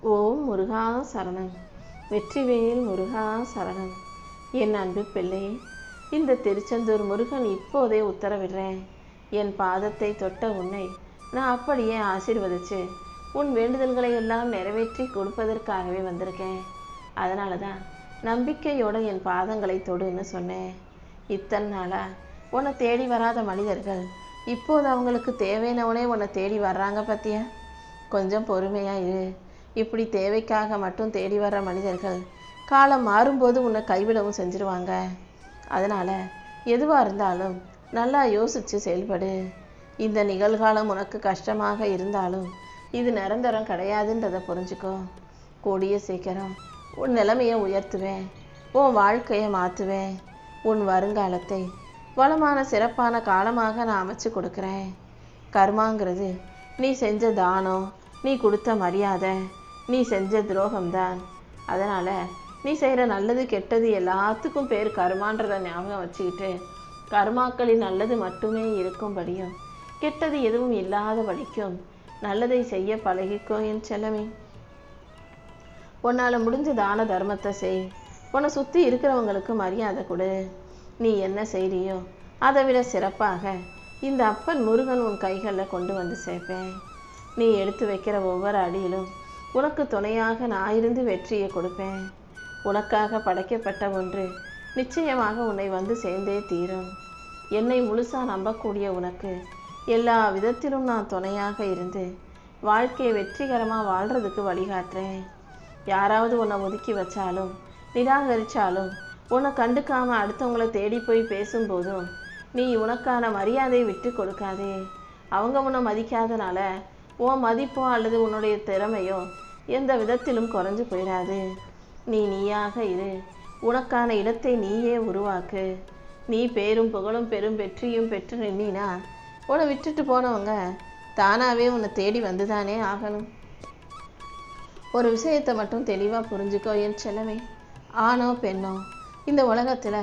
ஓம் முருகா சரணம். வெற்றிவேல் முருகா சரணம். என் அன்பு பிள்ளையே, இந்த திருச்செந்தூர் முருகன் இப்போதே உத்தரவிடுறேன். என் பாதத்தை தொட்ட உன்னை நான் அப்படியே ஆசீர்வதிச்சு உன் வேண்டுதல்களை எல்லாம் நிறைவேற்றி கொடுப்பதற்காகவே வந்திருக்கேன். அதனால தான் நம்பிக்கையோட என் பாதங்களை தொடுன்னு சொன்னேன். இத்தனை நாளா உன்னை தேடி வராத மனிதர்கள் இப்போது அவங்களுக்கு தேவையானவனே உன்னை தேடி வர்றாங்க பத்தியா? கொஞ்சம் பொறுமையா இரு. இப்படி தேவைக்காக மட்டும் தேடி வர்ற மனிதர்கள் காலம் மாறும்போது உன்னை கைவிடவும் செஞ்சிருவாங்க. அதனால எதுவாக இருந்தாலும் நல்லா யோசிச்சு செயல்படு. இந்த நிகழ்காலம் உனக்கு கஷ்டமாக இருந்தாலும் இது நிரந்தரம் கிடையாதுன்றதை புரிஞ்சுக்கோ. கூடிய சீக்கிரம் உன் நிலைமையை உயர்த்துவேன், உன் வாழ்க்கையை மாற்றுவேன். உன் வருங்காலத்தை வளமான சிறப்பான காலமாக நான் அமைச்சு கொடுக்குறேன். கர்மாங்கிறது நீ செஞ்ச தானம், நீ கொடுத்த மரியாதை, நீ செஞ்ச துரோகம்தான். அதனால் நீ செய்கிற நல்லது கெட்டது எல்லாத்துக்கும் பேர் கர்மான்றதை ஞாபகம் வச்சுக்கிட்டு கர்மாக்களில் நல்லது மட்டுமே இருக்கும்படியும் கெட்டது எதுவும் இல்லாதபடிக்கும் நல்லதை செய்ய பழகிக்கோ என் செல்லமே. உன்னால் முடிஞ்ச தான தர்மத்தை செய். உன்னை சுற்றி இருக்கிறவங்களுக்கு மரியாதை கொடு. நீ என்ன செய்கிறியோ அதை விட சிறப்பாக இந்த அப்பன் முருகன் உன் கைகளில் கொண்டு வந்து சேர்ப்பேன். நீ எடுத்து வைக்கிற ஒவ்வொரு அடியிலும் உனக்கு துணையாக நான் இருந்து வெற்றியை கொடுப்பேன். உனக்காக படைக்கப்பட்ட ஒன்று நிச்சயமாக உன்னை வந்து சேர்ந்தே தீரும். என்னை முழுசாக நம்பக்கூடிய உனக்கு எல்லா விதத்திலும் நான் துணையாக இருந்து வாழ்க்கையை வெற்றிகரமாக வாழ்கிறதுக்கு வழிகாட்டுறேன். யாராவது உன்னை ஒதுக்கி வச்சாலும் நிராகரித்தாலும் உன்னை கண்டுக்காமல் அடுத்தவங்களை தேடி போய் பேசும்போதும் நீ உனக்கான மரியாதையை விட்டு கொடுக்காதே. அவங்க உன்னை மதிக்காதனால உன் மதிப்போ அல்லது உன்னுடைய திறமையோ எந்த விதத்திலும் குறைஞ்சு போயிடாது. நீ நீயாக இரு. உனக்கான இடத்தை நீயே உருவாக்கு. நீ பேரும் புகழும் பெரும் வெற்றியும் பெற்று நின்னா உன்னை விட்டுட்டு போனவங்க தானாகவே உன்னை தேடி வந்துதானே ஆகணும். ஒரு விஷயத்தை மட்டும் தெளிவாக புரிஞ்சுக்கோ என் செல்லமே. ஆணோ பெண்ணோ இந்த உலகத்தில்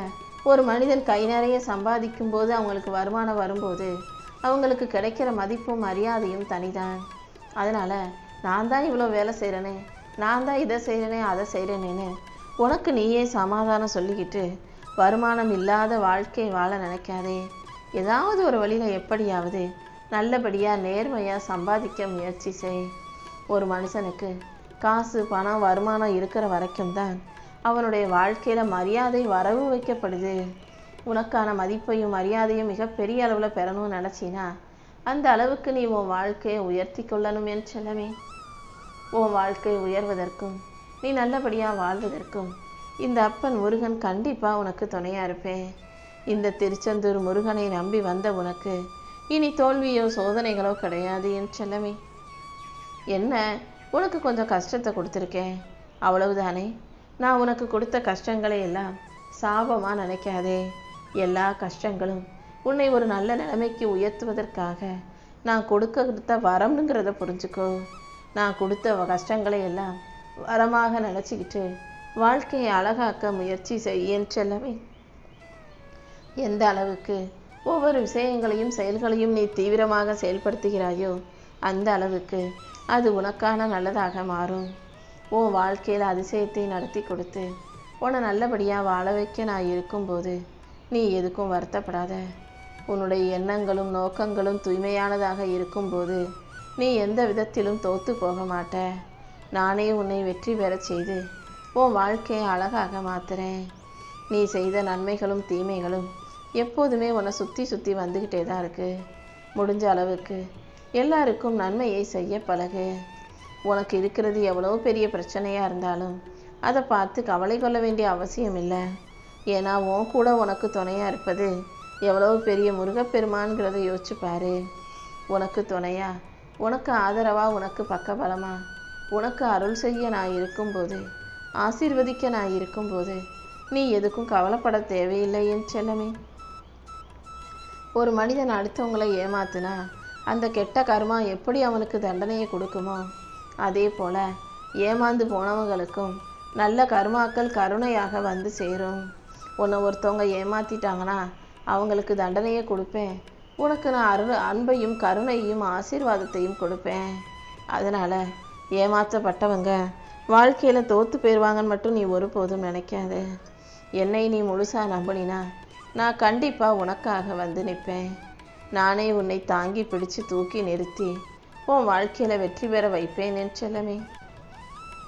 ஒரு மனிதன் கை நிறைய சம்பாதிக்கும் போது அவங்களுக்கு வருமானம் வரும்போது அவங்களுக்கு கிடைக்கிற மதிப்பும் மரியாதையும் தனிதான். அதனால் நான் தான் இவ்வளோ வேலை செய்கிறேனே, நான் தான் இதை செய்கிறேனே அதை செய்கிறேனேன்னு உனக்கு நீயே சமாதானம் சொல்லிக்கிட்டு வருமானம் இல்லாத வாழ்க்கை வாழ நினைக்காதே. ஏதாவது ஒரு வழியில் எப்படியாவது நல்லபடியாக நேர்மையாக சம்பாதிக்க முயற்சி செய். ஒரு மனுஷனுக்கு காசு பணம் வருமானம் இருக்கிற வரைக்கும் தான் அவனுடைய வாழ்க்கையில் மரியாதை வரவு வைக்கப்படுது. உனக்கான மதிப்பையும் மரியாதையும் மிகப்பெரிய அளவில் பெறணும்னு நினச்சினா அந்த அளவுக்கு நீ உன் வாழ்க்கையை உயர்த்தி கொள்ளணும் என் செல்லமே. உன் வாழ்க்கை உயர்வதற்கும் நீ நல்லபடியாக வாழ்வதற்கும் இந்த அப்பன் முருகன் கண்டிப்பாக உனக்கு துணையாக இருப்பேன். இந்த திருச்செந்தூர் முருகனை நம்பி வந்த உனக்கு இனி தோல்வியோ சோதனைகளோ கிடையாது என் செல்லமே. என்ன உனக்கு கொஞ்சம் கஷ்டத்தை கொடுத்துருக்கேன், அவ்வளவுதானே. நான் உனக்கு கொடுத்த கஷ்டங்களை எல்லாம் சாபமாக நினைக்காதே. எல்லா கஷ்டங்களும் உன்னை ஒரு நல்ல நிலைமைக்கு உயர்த்துவதற்காக நான் கொடுத்த வரம்ங்கிறத புரிஞ்சுக்கோ. நான் கொடுத்த கஷ்டங்களை எல்லாம் வரமாக நினச்சிக்கிட்டு வாழ்க்கையை அழகாக்க முயற்சி செய்யன்னு செல்லவே. எந்த அளவுக்கு ஒவ்வொரு விஷயங்களையும் செயல்களையும் நீ தீவிரமாக செயல்படுத்துகிறாயோ அந்த அளவுக்கு அது உனக்கான நல்லதாக மாறும். உன் வாழ்க்கையில் அதிசயத்தை நடத்தி கொடுத்து உன்னை நல்லபடியாக வாழ வைக்க நான் இருக்கும்போது நீ எதுக்கும் வருத்தப்படாத. உன்னுடைய எண்ணங்களும் நோக்கங்களும் தூய்மையானதாக இருக்கும்போது நீ எந்த விதத்திலும் தோற்று போக மாட்ட. நானே உன்னை வெற்றி பெறச் செய்து உன் வாழ்க்கையை அழகாக மாற்றுறேன். நீ செய்த நன்மைகளும் தீமைகளும் எப்போதுமே உன்னை சுற்றி வந்துக்கிட்டே தான் இருக்குது. முடிஞ்ச அளவுக்கு எல்லாருக்கும் நன்மையை செய்ய பழகு. உனக்கு இருக்கிறது எவ்வளோ பெரிய பிரச்சனையாக இருந்தாலும் அதை பார்த்து கவலை கொள்ள வேண்டிய அவசியம் இல்லை. ஏன்னா உன் கூட உனக்கு துணையாக இருப்பது எவ்வளோ பெரிய முருகப்பெருமான்கிறத யோசிச்சு பாரு. உனக்கு துணையா, உனக்கு ஆதரவாக, உனக்கு பக்கபலமாக, உனக்கு அருள் செய்ய நான் இருக்கும்போது, ஆசீர்வதிக்க நான் இருக்கும்போது நீ எதுக்கும் கவலைப்பட தேவையில்லை என் செல்லமே. ஒரு மனிதன் அடுத்தவங்களை ஏமாத்துனா அந்த கெட்ட கர்மா எப்படி அவனுக்கு தண்டனையை கொடுக்குமோ அதே போல் ஏமாந்து போனவங்களுக்கும் நல்ல கர்மாக்கள் கருணையாக வந்து சேரும். உன்னை ஒருத்தவங்க ஏமாற்றிட்டாங்கன்னா அவங்களுக்கு தண்டனையை கொடுப்பேன். உனக்கு நான் அன்பையும் கருணையும் ஆசீர்வாதத்தையும் கொடுப்பேன். அதனால் ஏமாற்றப்பட்டவங்க வாழ்க்கையில் தோற்று போயிடுவாங்கன்னு மட்டும் நீ ஒருபோதும் நினைக்காத. என்னை நீ முழுசாக நம்பினா நான் கண்டிப்பாக உனக்காக வந்து நிற்பேன். நானே உன்னை தாங்கி பிடிச்சு தூக்கி நிறுத்தி உன் வாழ்க்கையில் வெற்றி பெற வைப்பேன் என் செல்லமே.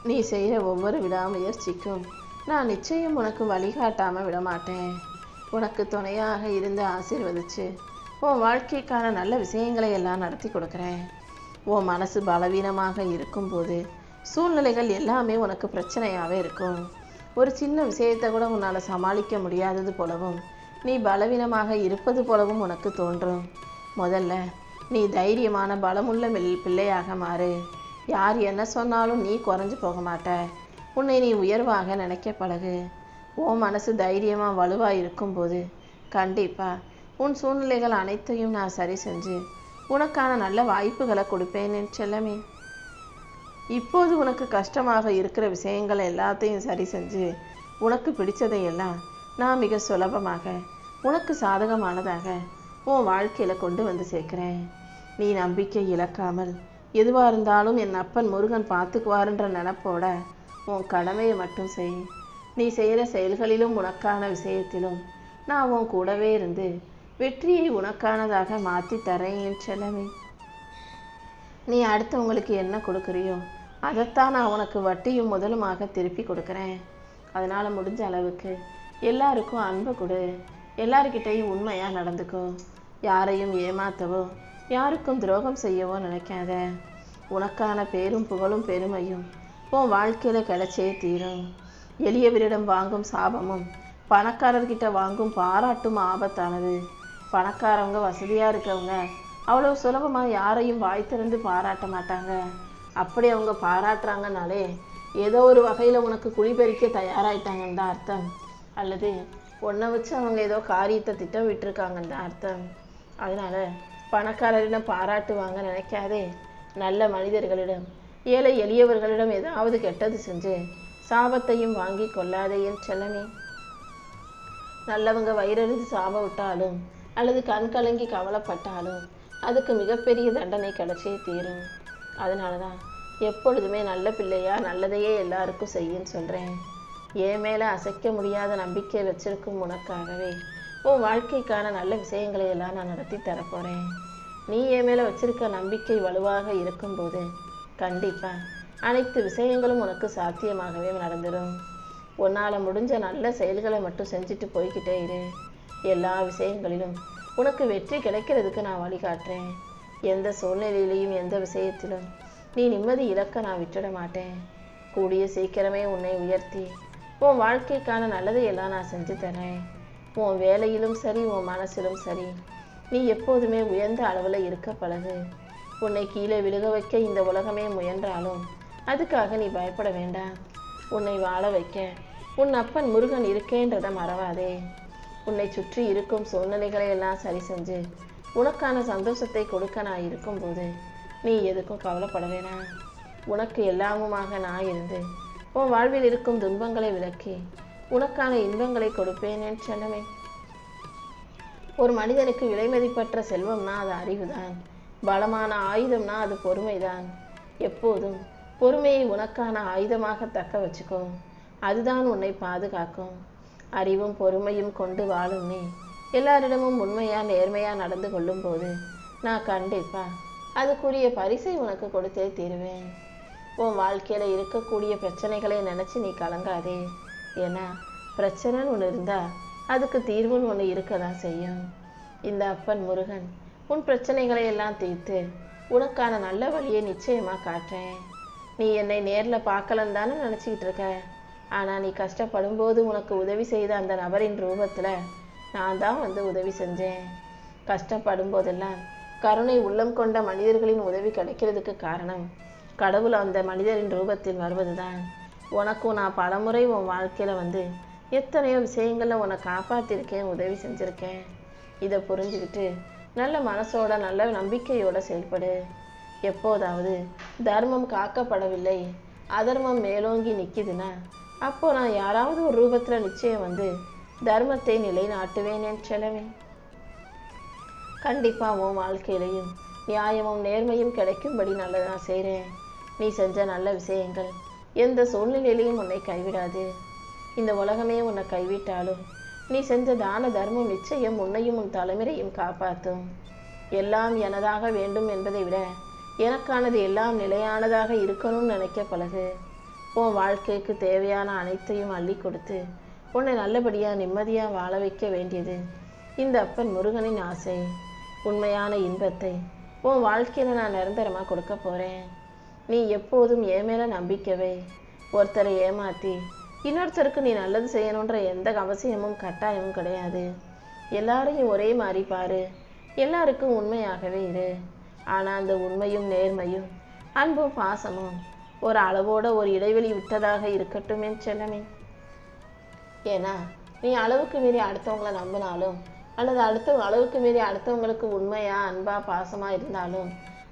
நீ செய்கிற ஒவ்வொரு விடாமுயற்சிக்கும் நான் நிச்சயம் உனக்கு வழிகாட்டாமல் விடமாட்டேன். உனக்கு துணையாக இருந்து ஆசீர்வதிச்சு உன் வாழ்க்கைக்கான நல்ல விஷயங்களை எல்லாம் நடத்தி கொடுக்குறேன். உன் மனசு பலவீனமாக இருக்கும்போது சூழ்நிலைகள் எல்லாமே உனக்கு பிரச்சனையாகவே இருக்கும். ஒரு சின்ன விஷயத்தை கூட உன்னால் சமாளிக்க முடியாதது போலவும் நீ பலவீனமாக இருப்பது போலவும் உனக்கு தோன்றும். முதல்ல நீ தைரியமான பலமுள்ள பிள்ளையாக மாறு. யார் என்ன சொன்னாலும் நீ குறைஞ்சு போக மாட்ட. உன்னை நீ உயர்வாக நினைக்க பழகு. உன் மனசு தைரியமாக வலுவாக இருக்கும்போது கண்டிப்பாக உன் சூழ்நிலைகள் அனைத்தையும் நான் சரி செஞ்சு உனக்கான நல்ல வாய்ப்புகளை கொடுப்பேன் என் செல்லமே. இப்போது உனக்கு கஷ்டமாக இருக்கிற விஷயங்கள் எல்லாத்தையும் சரி செஞ்சு உனக்கு பிடிச்சதையெல்லாம் நான் மிக சுலபமாக உனக்கு சாதகமானதாக உன் வாழ்க்கையில் கொண்டு வந்து சேர்க்குறேன். நீ நம்பிக்கை இழக்காமல் எதுவாக இருந்தாலும் என் அப்பன் முருகன் பார்த்துக்குவாருன்ற நினப்போட உன் கடமையை மட்டும் செய். நீ செய்கிற செயல்களிலும் உனக்கான விஷயத்திலும் நான் உன் கூடவே இருந்து வெற்றியை உனக்கானதாக மாற்றி தரேன் என் செல்லமே. நீ அடுத்தவங்களுக்கு என்ன கொடுக்குறியோ அதைத்தான் நான் உனக்கு வட்டியும் முதலுமாக திருப்பி கொடுக்குறேன். அதனால் முடிஞ்ச அளவுக்கு எல்லாருக்கும் அன்பு கொடு. எல்லாருக்கிட்டையும் உண்மையாக நடந்துக்கோ. யாரையும் ஏமாற்றவோ யாருக்கும் துரோகம் செய்யவோ நினைக்காத. உனக்கான பேரும் புகழும் பெருமையும் உன் வாழ்க்கையில் கிடைச்சே தீரும். எளியவரிடம் வாங்கும் சாபமும் பணக்காரர்கிட்ட வாங்கும் பாராட்டும் ஆபத்தானது. பணக்காரவங்க வசதியாக இருக்கவங்க அவ்வளோ சுலபமாக யாரையும் வாய் திறந்து பாராட்ட மாட்டாங்க. அப்படி அவங்க பாராட்டுறாங்கனாலே ஏதோ ஒரு வகையில் உனக்கு குழிபறிக்க தயாராகிட்டாங்கன்னு தான் அர்த்தம். அல்லது உன்னை வச்சு அவங்க ஏதோ காரியத்தை திட்டம் விட்டுருக்காங்கன்னு தான் அர்த்தம். அதனால் பணக்காரரிடம் பாராட்டுவாங்க நினைக்காதே. நல்ல மனிதர்களிடம் ஏழை எளியவர்களிடம் ஏதாவது கெட்டது செஞ்சு சாபத்தையும் வாங்கி கொள்ளாதே என் செல்லமே. நல்லவங்க வயிறறிந்து சாப விட்டாலும் அல்லது கண் கலங்கி கவலைப்பட்டாலும் அதுக்கு மிகப்பெரிய தண்டனை கிடைச்சே தீரும். அதனால தான் எப்பொழுதுமே நல்ல பிள்ளையா நல்லதையே எல்லாருக்கும் செய்யுன்னு சொல்கிறேன். என் மேலே அசைக்க முடியாத நம்பிக்கை வச்சிருக்கும் உனக்காகவே உன் வாழ்க்கைக்கான நல்ல விஷயங்களை எல்லாம் நான் நடத்தி தரப்போகிறேன். நீ என் மேலே வச்சிருக்க நம்பிக்கை வலுவாக இருக்கும்போது கண்டிப்பாக அனைத்து விஷயங்களும் உனக்கு சாத்தியமாகவே நடந்துடும். உன்னால் முடிஞ்ச நல்ல செயல்களை மட்டும் செஞ்சுட்டு போய்கிட்டே இரு. எல்லா விஷயங்களிலும் உனக்கு வெற்றி கிடைக்கிறதுக்கு நான் வழிகாட்டுறேன். எந்த சூழ்நிலையிலையும் எந்த விஷயத்திலும் நீ நிம்மதி இழக்க நான் விட்டுட மாட்டேன். கூடிய சீக்கிரமே உன்னை உயர்த்தி உன் வாழ்க்கைக்கான நல்லதை எல்லாம் நான் செஞ்சு தரேன். உன் வேலையிலும் சரி உன் மனசிலும் சரி நீ எப்போதுமே உயர்ந்த அளவில் இருக்க பழகு. உன்னை கீழே விழுக வைக்க இந்த உலகமே முயன்றாலும் அதுக்காக நீ பயப்பட வேண்டாம். உன்னை வாழ வைக்க உன் அப்பன் முருகன் இருக்கேன்றதை மறவாதே. உன்னை சுற்றி இருக்கும் சூழ்நிலைகளை எல்லாம் சரி செஞ்சு உனக்கான சந்தோஷத்தை கொடுக்க நான் இருக்கும்போது நீ எதுக்கும் கவலைப்பட வேணாம். உனக்கு எல்லாமுமாக நான் இருந்து உன் வாழ்வில் இருக்கும் துன்பங்களை விலக்கி உனக்கான இன்பங்களை கொடுப்பேன் என் செல்லமே. ஒரு மனிதனுக்கு விலை மதிப்பற்ற செல்வம்னா அது அறிவுதான். பலமான ஆயுதம்னா அது பொறுமைதான். எப்போதும் பொறுமையை உனக்கான ஆயுதமாக தக்க வச்சுக்கோ. அதுதான் உன்னை பாதுகாக்கும். அறிவும் பொறுமையும் கொண்டு வாழும் நீ எல்லாரிடமும் உண்மையா நேர்மையா நடந்து கொள்ளும் போது நான் கண்டிப்பா அதுக்குரிய பரிசை உனக்கு கொடுத்தே தீருவேன். உன் வாழ்க்கையில இருக்கக்கூடிய பிரச்சனைகளை நினைச்சு நீ கலங்காதே. ஏன்னா பிரச்சனைன்னு ஒன்று இருந்தா அதுக்கு தீர்வுன்னு ஒன்று இருக்க தான் செய்யும். இந்த அப்பன் முருகன் உன் பிரச்சனைகளை எல்லாம் தீர்த்து உனக்கான நல்ல வழியை நிச்சயமாக காட்டுறேன். நீ என்னை நேரில் பார்க்கலன்னு தானே நினச்சிக்கிட்டு இருக்க. ஆனால் நீ கஷ்டப்படும் போது உனக்கு உதவி செய்த அந்த நபரின் ரூபத்தில் நான் தான் வந்து உதவி செஞ்சேன். கஷ்டப்படும் போதெல்லாம் கருணை உள்ளம் கொண்ட மனிதர்களின் உதவி கிடைக்கிறதுக்கு காரணம் கடவுள் அந்த மனிதரின் ரூபத்தில் வருவது தான். உனக்கும் நான் பலமுறை உன் வாழ்க்கையில் வந்து எத்தனையோ விஷயங்களில் உன்னை காப்பாற்றிருக்கேன், உதவி செஞ்சுருக்கேன். இதை புரிஞ்சுக்கிட்டு நல்ல மனசோட நல்ல நம்பிக்கையோட செயல்படு. எப்போதாவது தர்மம் காக்கப்படவில்லை, அதர்மம் மேலோங்கி நிற்கிதுன்னா அப்போ நான் யாராவது ஒரு ரூபத்தில் நிச்சயம் வந்து தர்மத்தை நிலைநாட்டுவேன் என் செல்லமே. கண்டிப்பாக உன் வாழ்க்கையிலையும் நியாயமும் நேர்மையும் கிடைக்கும்படி நல்லதாக செய்கிறேன். நீ செஞ்ச நல்ல விஷயங்கள் எந்த சூழ்நிலையிலையும் உன்னை கைவிடாது. இந்த உலகமே உன்னை கைவிட்டாலும் நீ செஞ்ச தான தர்மம் நிச்சயம் உன்னையும் உன் தலைமுறையும் காப்பாற்றும். எல்லாம் எனதாக வேண்டும் என்பதை விட எனக்கானது எல்லாம் நிலையானதாக இருக்கணும்னு நினைக்க பழகு. உன் வாழ்க்கைக்கு தேவையான அனைத்தையும் அள்ளி கொடுத்து உன்னை நல்லபடியாக நிம்மதியாக வாழ வைக்க வேண்டியது இந்த அப்பன் முருகனின் ஆசை. உண்மையான இன்பத்தை உன் வாழ்க்கையில் நான் நிரந்தரமாக கொடுக்க போகிறேன். நீ எப்போதும் என் மேலே நம்பிக்கவை. ஒருத்தரை ஏமாற்றி இன்னொருத்தருக்கு நீ நல்லது செய்யணுன்ற எந்த அவசியமும் கட்டாயமும் கிடையாது. எல்லாரையும் ஒரே மாதிரி பாரு. எல்லாருக்கும் உண்மையாகவே இரு. ஆனால் அந்த உண்மையும் நேர்மையும் அன்பும் பாசமும் ஒரு அளவோட ஒரு இடைவெளி விட்டதாக இருக்கட்டும் என் செல்லமே. ஏன்னா நீ அளவுக்கு மீறி அடுத்தவங்களை நம்பினாலும் அல்லது அளவுக்கு மீறி அடுத்தவங்களுக்கு உண்மையா அன்பா பாசமா இருந்தாலும்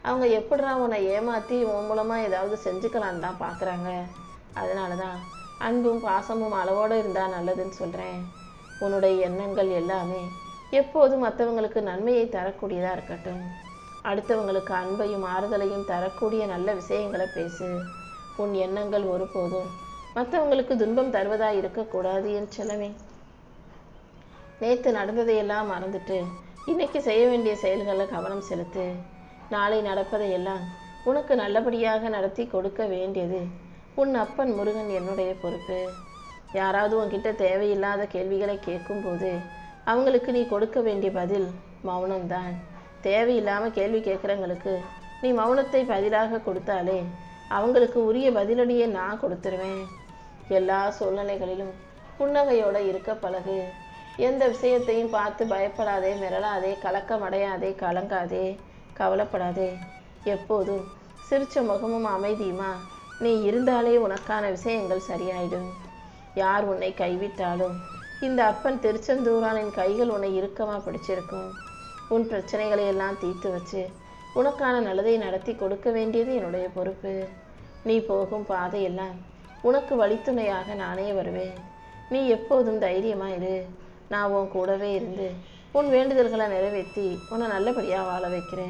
அவங்க எப்படிடா உன்னை ஏமாற்றி உன் மூலமாக ஏதாவது செஞ்சுக்கலான்னு தான் பார்க்குறாங்க. அதனால தான் அன்பும் பாசமும் அளவோடு இருந்தால் நல்லதுன்னு சொல்கிறேன். உன்னுடைய எண்ணங்கள் எல்லாமே எப்போதும் மற்றவங்களுக்கு நன்மையை தரக்கூடியதாக இருக்கட்டும். அடுத்தவங்களுக்கு அன்பையும் ஆறுதலையும் தரக்கூடிய நல்ல விஷயங்களை பேசு. உன் எண்ணங்கள் ஒருபோதும் மற்றவங்களுக்கு துன்பம் தருவதாக இருக்கக்கூடாது என் செல்லமே. நேற்று நடந்ததையெல்லாம் மறந்துட்டு இன்னைக்கு செய்ய வேண்டிய செயல்களில் கவனம் செலுத்து. நாளை நடப்பதையெல்லாம் உனக்கு நல்லபடியாக நடத்தி கொடுக்க வேண்டியது உன் அப்பன் முருகன் என்னுடைய பொறுப்பு. யாராவது உன்கிட்ட தேவையில்லாத கேள்விகளை கேட்கும்போது அவங்களுக்கு நீ கொடுக்க வேண்டிய பதில் மௌனம்தான். தேவையில்லாமல் கேள்வி கேட்குறவங்களுக்கு நீ மௌனத்தை பதிலாக கொடுத்தாலே அவங்களுக்கு உரிய பதிலடியை நான் கொடுத்துருவேன். எல்லா சூழ்நிலைகளிலும் புன்னகையோடு இருக்க பழகு. எந்த விஷயத்தையும் பார்த்து பயப்படாதே, மிரளாதே, கலக்கமடையாதே, கலங்காதே, கவலைப்படாதே. எப்போதும் சிரிச்ச முகமும் அமைதியுமா நீ இருந்தாலே உனக்கான விஷயங்கள் சரியாயிடும். யார் உன்னை கைவிட்டாலும் இந்த அப்பன் திருச்செந்தூரானின் கைகள் உன்னை இறுக்கமாக பிடிச்சிருக்கும். உன் பிரச்சனைகளை எல்லாம் தீர்த்து வச்சு உனக்கான நல்லதை நடத்தி கொடுக்க வேண்டியது என்னுடைய பொறுப்பு. நீ போகும் பாதையெல்லாம் உனக்கு வழித்துணையாக நானே வருவேன். நீ எப்போதும் தைரியமாக இரு. நான் உன் கூடவே இருந்து உன் வேண்டுதல்களை நிறைவேற்றி உன்னை நல்லபடியாக வாழ வைக்கிறேன்.